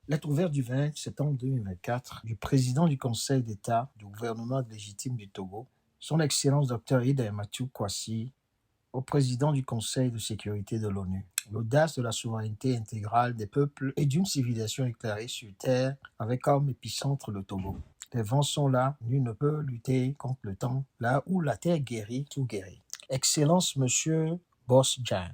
Lettre ouverte du 20 septembre 2024 du président du Conseil d'État du gouvernement légitime du Togo, son Excellence Dr Ida Mathieu Kwasi, au président du Conseil de sécurité de l'ONU. L'audace de la souveraineté intégrale des peuples et d'une civilisation éclairée sur terre avec comme épicentre le Togo. Les vents sont là, nul ne peut lutter contre le temps, là où la terre guérit, tout guérit. Excellence, Monsieur Bosjan,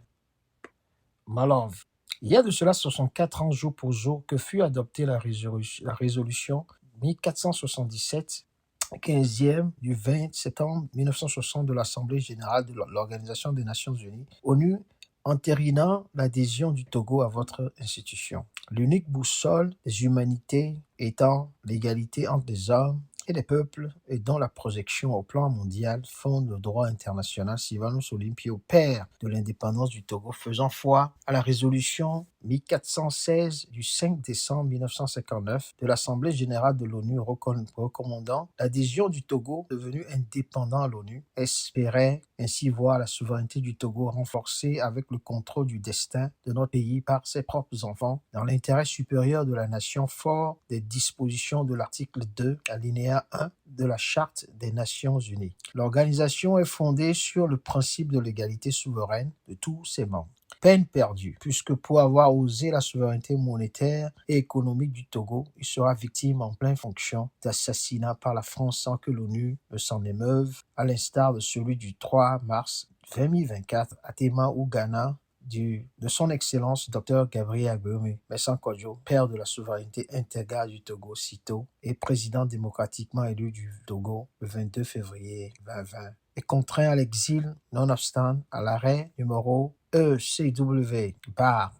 Malov. Il y a de cela 64 ans jour pour jour que fut adoptée la résolution 1477, 15e du 20 septembre 1960 de l'Assemblée générale de l'Organisation des Nations Unies, ONU, entérinant l'adhésion du Togo à votre institution. L'unique boussole des humanités étant l'égalité entre les hommes et les peuples, et dont la projection au plan mondial fonde le droit international Sylvanus Olympio, père de l'indépendance du Togo, faisant foi à la résolution 1416 du 5 décembre 1959 de l'Assemblée générale de l'ONU recommandant l'adhésion du Togo devenu indépendant à l'ONU, espérait ainsi voir la souveraineté du Togo renforcée avec le contrôle du destin de notre pays par ses propres enfants, dans l'intérêt supérieur de la nation, fort des dispositions de l'article 2, alinéa 1 de la Charte des Nations Unies. L'organisation est fondée sur le principe de l'égalité souveraine de tous ses membres. Peine perdue, puisque pour avoir osé la souveraineté monétaire et économique du Togo, il sera victime en pleine fonction d'assassinat par la France sans que l'ONU ne s'en émeuve, à l'instar de celui du 3 mars 2024 à Tema ou Ghana, de son Excellence Dr Gabriel Agbemi Messan Kodjo, père de la souveraineté intégrale du Togo sitôt et président démocratiquement élu du Togo le 22 février 2020, est contraint à l'exil nonobstant à l'arrêt numéro ECW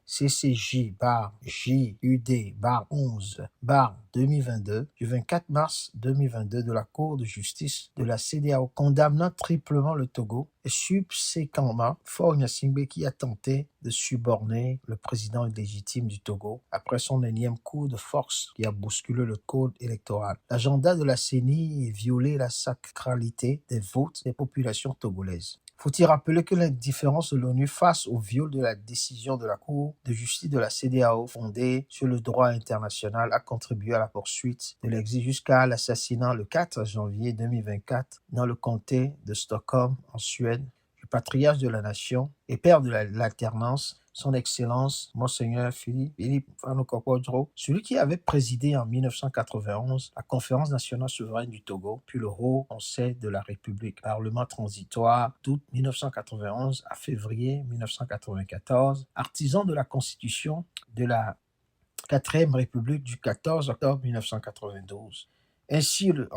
CCJ JUD 11 2022 du 24 mars 2022 de la Cour de justice de la CEDEAO condamnant triplement le Togo et subséquemment Faure Gnassingbé qui a tenté de suborner le président légitime du Togo après son énième coup de force qui a bousculé le code électoral. L'agenda de la CENI est violer la sacralité des votes des populations togolaises. Faut-il rappeler que l'indifférence de l'ONU face au viol de la décision de la Cour de justice de la CEDEAO fondée sur le droit international a contribué à la poursuite de l'exil jusqu'à l'assassinat le 4 janvier 2024 dans le comté de Stockholm en Suède du patriarche de la nation et père de l'alternance, son Excellence, Monseigneur Philippe Fanou-Kokodro, celui qui avait présidé en 1991 la Conférence nationale souveraine du Togo, puis le Haut Conseil de la République, Parlement transitoire d'août 1991 à février 1994, artisan de la Constitution de la 4e République du 14 octobre 1992. Ainsi, de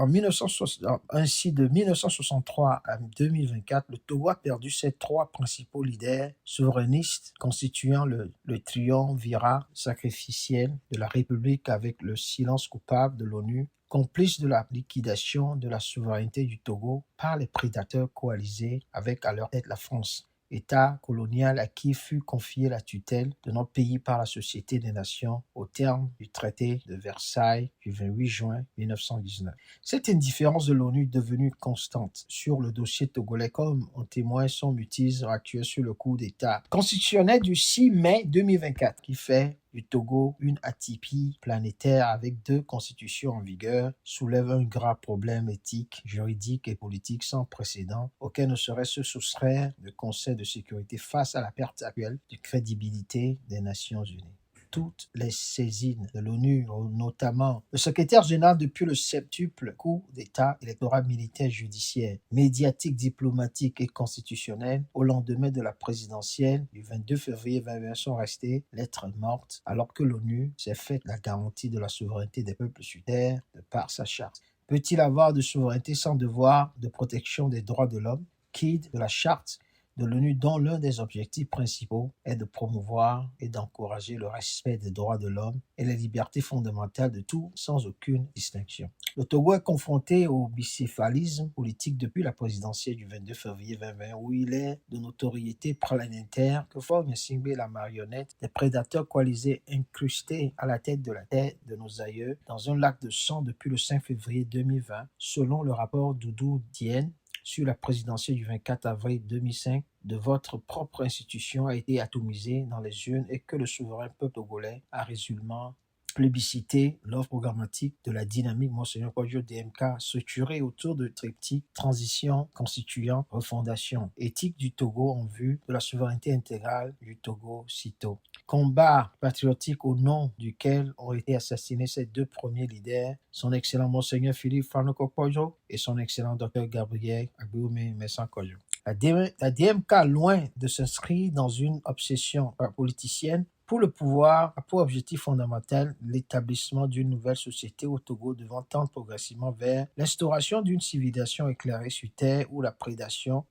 1963 à 2024, le Togo a perdu ses 3 principaux leaders souverainistes, constituant le triumvirat sacrificiel de la République avec le silence coupable de l'ONU, complice de la liquidation de la souveraineté du Togo par les prédateurs coalisés avec à leur tête la France, État colonial à qui fut confiée la tutelle de notre pays par la Société des Nations au terme du traité de Versailles du 28 juin 1919. Cette indifférence de l'ONU devenue constante sur le dossier togolais, comme en témoigne son mutisme actuel sur le coup d'État constitutionnel du 6 mai 2024 qui fait du Togo une atypie planétaire avec 2 constitutions en vigueur, soulève un grave problème éthique, juridique et politique sans précédent auquel ne saurait se soustraire le Conseil de sécurité face à la perte actuelle de crédibilité des Nations Unies. Toutes les saisines de l'ONU, notamment le secrétaire général depuis le septuple coup d'État électoral militaire judiciaire, médiatique, diplomatique et constitutionnel au lendemain de la présidentielle du 22 février 2020 sont restées lettres mortes alors que l'ONU s'est faite la garantie de la souveraineté des peuples sur terre de par sa charte. Peut-il avoir de souveraineté sans devoir de protection des droits de l'homme, quid de la charte de l'ONU dont l'un des objectifs principaux est de promouvoir et d'encourager le respect des droits de l'homme et les libertés fondamentales de tous sans aucune distinction. Le Togo est confronté au bicéphalisme politique depuis la présidentielle du 22 février 2020 où il est de notoriété planétaire que Faure Gnassingbé est la marionnette des prédateurs coalisés incrustés à la tête de nos aïeux dans un lac de sang depuis le 5 février 2020, selon le rapport Doudou Diène sur la présidentielle du 24 avril 2005 de votre propre institution a été atomisé dans les urnes et que le souverain peuple togolais a résolument plébiscité l'offre programmatique de la dynamique Monseigneur Kwadwo DMK structurée autour de triptyque transition, constituant, refondation, éthique du Togo en vue de la souveraineté intégrale du Togo sitôt. Combat patriotique au nom duquel ont été assassinés ces deux premiers leaders, son excellent Monseigneur Philippe Fanoko Kwadwo et son excellent Dr Gabriel Agboume Messan Kwadwo. La DMK, loin de s'inscrire dans une obsession politicienne, pour le pouvoir a pour objectif fondamental l'établissement d'une nouvelle société au Togo devant tendre progressivement vers l'instauration d'une civilisation éclairée sur terre où la prédation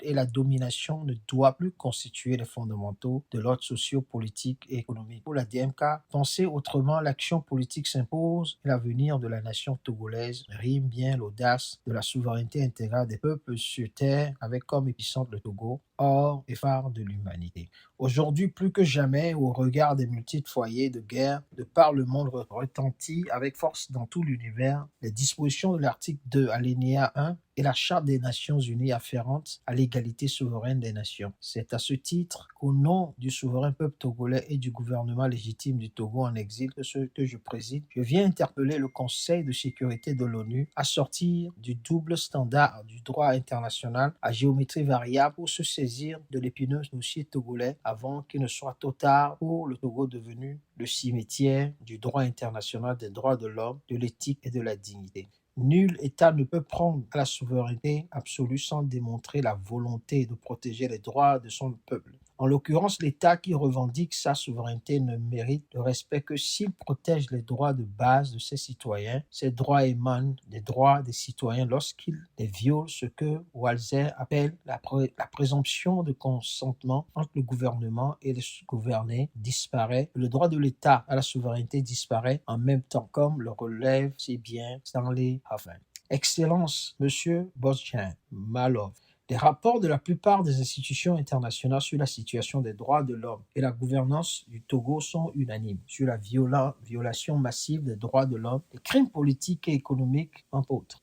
et la domination ne doivent plus constituer les fondamentaux de l'ordre socio-politique et économique. Pour la DMK, penser autrement, l'action politique s'impose et l'avenir de la nation togolaise rime bien l'audace de la souveraineté intégrale des peuples sur terre avec comme épicentre le Togo, or et phare de l'humanité. Aujourd'hui, plus que jamais, au regard des multiples foyers de guerre, de par le monde retentit avec force dans tout l'univers les dispositions de l'article 2, alinéa 1 et la Charte des Nations Unies afférente à l'égalité souveraine des nations. C'est à ce titre qu'au nom du souverain peuple togolais et du gouvernement légitime du Togo en exil que je préside, je viens interpeller le Conseil de sécurité de l'ONU à sortir du double standard du droit international à géométrie variable pour se saisir de l'épineux dossier togolais avant qu'il ne soit trop tard pour le Togo devenu le cimetière du droit international des droits de l'homme, de l'éthique et de la dignité. Nul État ne peut prendre la souveraineté absolue sans démontrer la volonté de protéger les droits de son peuple. En l'occurrence, l'État qui revendique sa souveraineté ne mérite le respect que s'il protège les droits de base de ses citoyens. Ces droits émanent des droits des citoyens lorsqu'ils les violent, ce que Walzer appelle la présomption de consentement entre le gouvernement et les gouvernés disparaît. Le droit de l'État à la souveraineté disparaît en même temps, comme le relève si bien Stanley Hoffman. Excellence, Monsieur Bosjan Malov. Les rapports de la plupart des institutions internationales sur la situation des droits de l'homme et la gouvernance du Togo sont unanimes sur la violation massive des droits de l'homme, les crimes politiques et économiques, entre autres.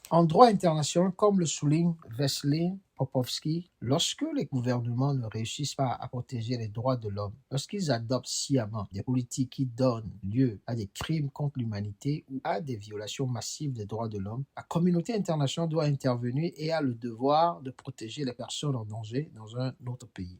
En droit international, comme le souligne Veselin Popovski, lorsque les gouvernements ne réussissent pas à protéger les droits de l'homme, lorsqu'ils adoptent sciemment des politiques qui donnent lieu à des crimes contre l'humanité ou à des violations massives des droits de l'homme, la communauté internationale doit intervenir et a le devoir de protéger les personnes en danger dans un autre pays.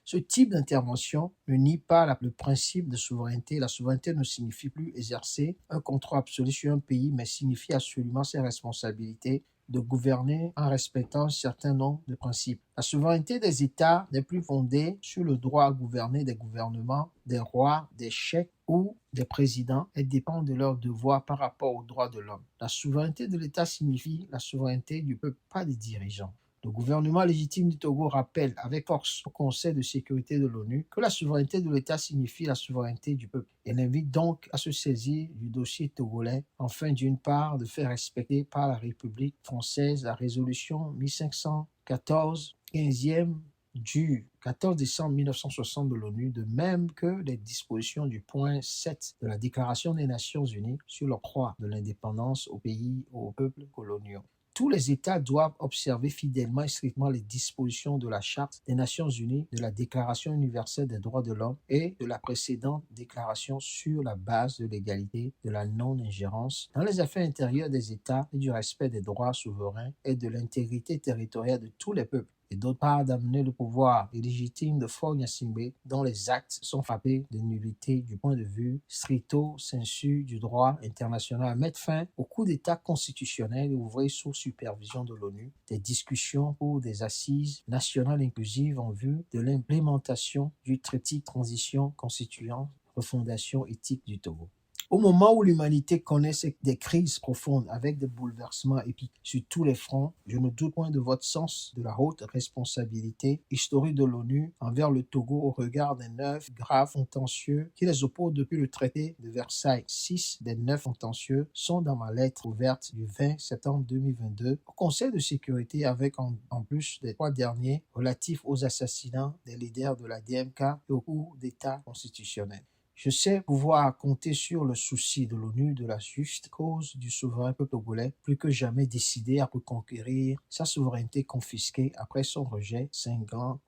Ce type d'intervention ne nie pas le principe de souveraineté. La souveraineté ne signifie plus exercer un contrôle absolu sur un pays, mais signifie absolument ses responsabilités de gouverner en respectant un certain nombre de principes. La souveraineté des États n'est plus fondée sur le droit à gouverner des gouvernements, des rois, des cheikhs ou des présidents. Elle dépend de leurs devoirs par rapport aux droits de l'homme. La souveraineté de l'État signifie la souveraineté du peuple, pas des dirigeants. Le gouvernement légitime du Togo rappelle avec force au Conseil de sécurité de l'ONU que la souveraineté de l'État signifie la souveraineté du peuple. Elle invite donc à se saisir du dossier togolais, afin d'une part de faire respecter par la République française la résolution 1514, 15e du 14 décembre 1960 de l'ONU, de même que les dispositions du point 7 de la Déclaration des Nations Unies sur l'octroi de l'indépendance aux pays, aux peuples coloniaux. Tous les États doivent observer fidèlement et strictement les dispositions de la Charte des Nations Unies, de la Déclaration universelle des droits de l'homme et de la précédente déclaration sur la base de l'égalité, de la non-ingérence dans les affaires intérieures des États et du respect des droits souverains et de l'intégrité territoriale de tous les peuples. Et d'autre part d'amener le pouvoir illégitime de Faure Gnassingbé, dont les actes sont frappés de nullité du point de vue stricto sensu du droit international, à mettre fin au coup d'État constitutionnel et ouvrir sous supervision de l'ONU des discussions pour des assises nationales inclusives en vue de l'implémentation du triptyque transition constituant refondation éthique du Togo. Au moment où l'humanité connaît des crises profondes avec des bouleversements épiques sur tous les fronts, je ne doute point de votre sens de la haute responsabilité historique de l'ONU envers le Togo au regard des 9 graves contentieux qui les opposent depuis le traité de Versailles. 6 des 9 contentieux sont dans ma lettre ouverte du 20 septembre 2022 au Conseil de sécurité avec en plus des 3 derniers relatifs aux assassinats des leaders de la DMK et au coup d'État constitutionnel. Je sais pouvoir compter sur le souci de l'ONU de la juste cause du souverain peuple togolais, plus que jamais décidé à reconquérir sa souveraineté confisquée après son rejet cinglant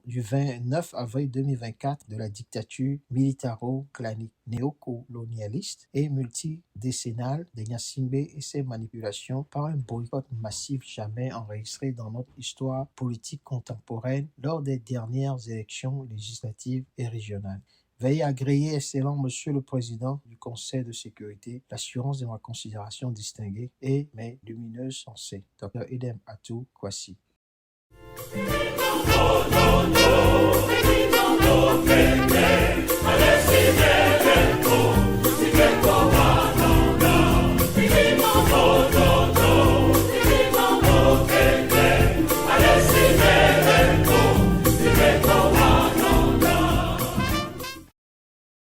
du 29 avril 2024 de la dictature militaro-clanique néocolonialiste et multidécennale de Gnassingbé et ses manipulations par un boycott massif jamais enregistré dans notre histoire politique contemporaine lors des dernières élections législatives et régionales. Veuillez agréer, excellent Monsieur le Président du Conseil de sécurité, l'assurance de ma considération distinguée et mes lumineuses pensées. Dr. Idem Atou Kwasi. No,